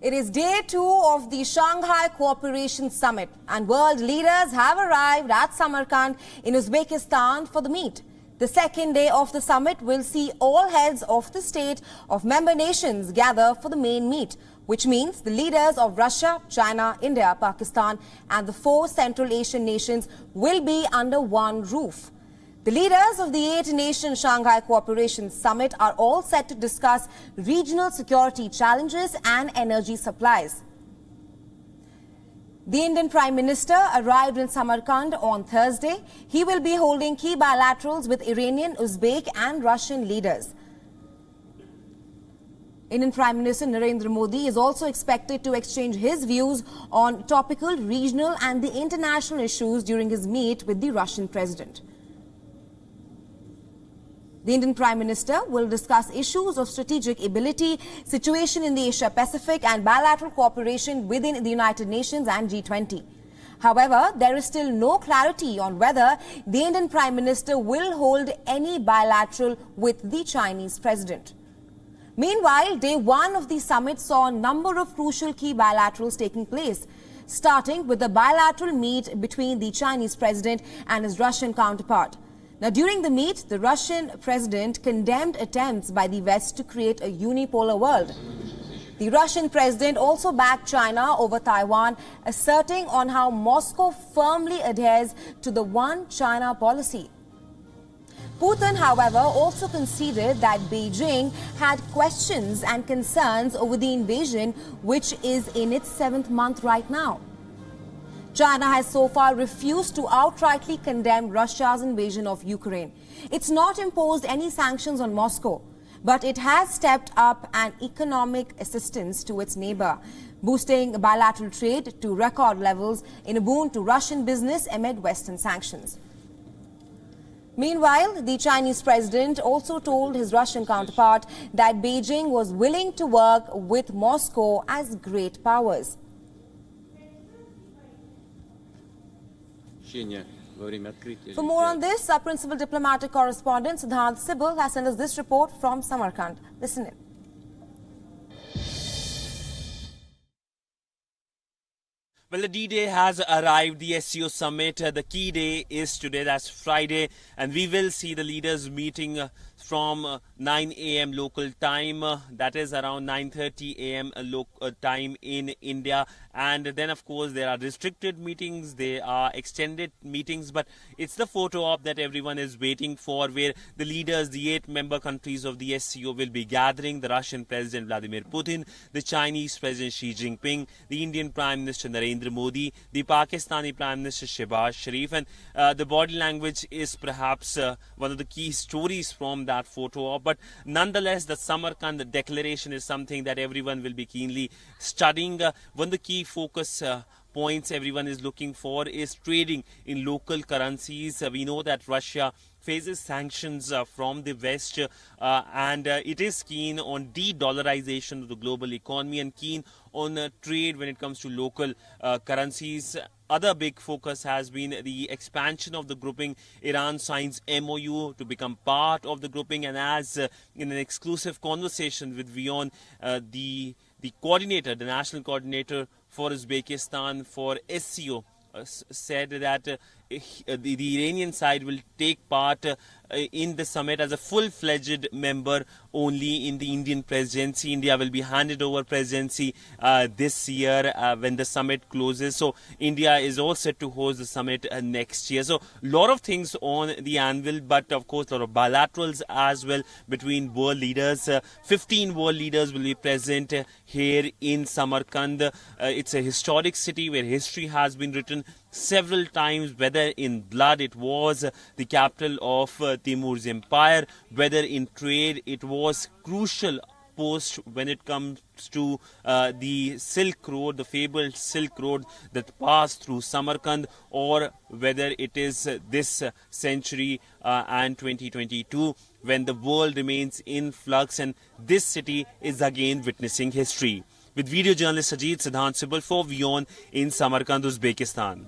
It is day 2 of the Shanghai Cooperation Summit, and world leaders have arrived at Samarkand in Uzbekistan for the meet. The second day of the summit will see all heads of the state of member nations gather for the main meet, which means the leaders of Russia, China, India, Pakistan and the 4 Central Asian nations will be under one roof. The leaders of the 8-nation Shanghai Cooperation Summit are all set to discuss regional security challenges and energy supplies. The Indian Prime Minister arrived in Samarkand on Thursday. He will be holding key bilaterals with Iranian, Uzbek and Russian leaders. Indian Prime Minister Narendra Modi is also expected to exchange his views on topical, regional and the international issues during his meet with the Russian President. The Indian Prime Minister will discuss issues of strategic ability, situation in the Asia-Pacific and bilateral cooperation within the United Nations and G20. However, there is still no clarity on whether the Indian Prime Minister will hold any bilateral with the Chinese President. Meanwhile, day 1 of the summit saw a number of crucial key bilaterals taking place, starting with the bilateral meet between the Chinese President and his Russian counterpart. Now, during the meet, the Russian president condemned attempts by the West to create a unipolar world. The Russian president also backed China over Taiwan, asserting on how Moscow firmly adheres to the One China policy. Putin, however, also conceded that Beijing had questions and concerns over the invasion, which is in its 7th month right now. China has so far refused to outrightly condemn Russia's invasion of Ukraine. It's not imposed any sanctions on Moscow, but it has stepped up an economic assistance to its neighbor, boosting bilateral trade to record levels in a boon to Russian business amid Western sanctions. Meanwhile, the Chinese president also told his Russian counterpart that Beijing was willing to work with Moscow as great powers. For more on this, our principal diplomatic correspondent Siddhant Sibal has sent us this report from Samarkand. Listen in. Well, the D-Day has arrived, the SCO Summit. The key day is today, that's Friday, and we will see the leaders meeting from 9 a.m. local time, that is around 9:30 a.m. local time in India. And then, of course, there are restricted meetings, there are extended meetings, but it's the photo op that everyone is waiting for, where the leaders, the 8 member countries of the SCO will be gathering: the Russian President Vladimir Putin, the Chinese President Xi Jinping, the Indian Prime Minister Narendra Modi, the Pakistani Prime Minister Shehbaz Sharif. And the body language is perhaps one of the key stories from that photo op. But nonetheless, the Samarkand declaration is something that everyone will be keenly studying. One of the key focus points everyone is looking for is trading in local currencies. We know that Russia faces sanctions from the West and it is keen on de-dollarization of the global economy and keen on trade when it comes to local currencies. Other big focus has been the expansion of the grouping. Iran signs MOU to become part of the grouping, and as in an exclusive conversation with WION, the coordinator, the national coordinator for Uzbekistan for SCO, said that the Iranian side will take part in the summit as a full-fledged member only in the Indian presidency. India will be handed over presidency this year when the summit closes. So India is all set to host the summit next year. So a lot of things on the anvil, but of course a lot of bilaterals as well between world leaders. 15 world leaders will be present here in Samarkand. It's a historic city where history has been written several times, whether in blood it was the capital of Timur's empire, whether in trade it was crucial post when it comes to the Silk Road, the fabled Silk Road that passed through Samarkand, or whether it is this century and 2022 when the world remains in flux and this city is again witnessing history. With video journalist Sajid, Siddhant Sibal for WION in Samarkand, Uzbekistan.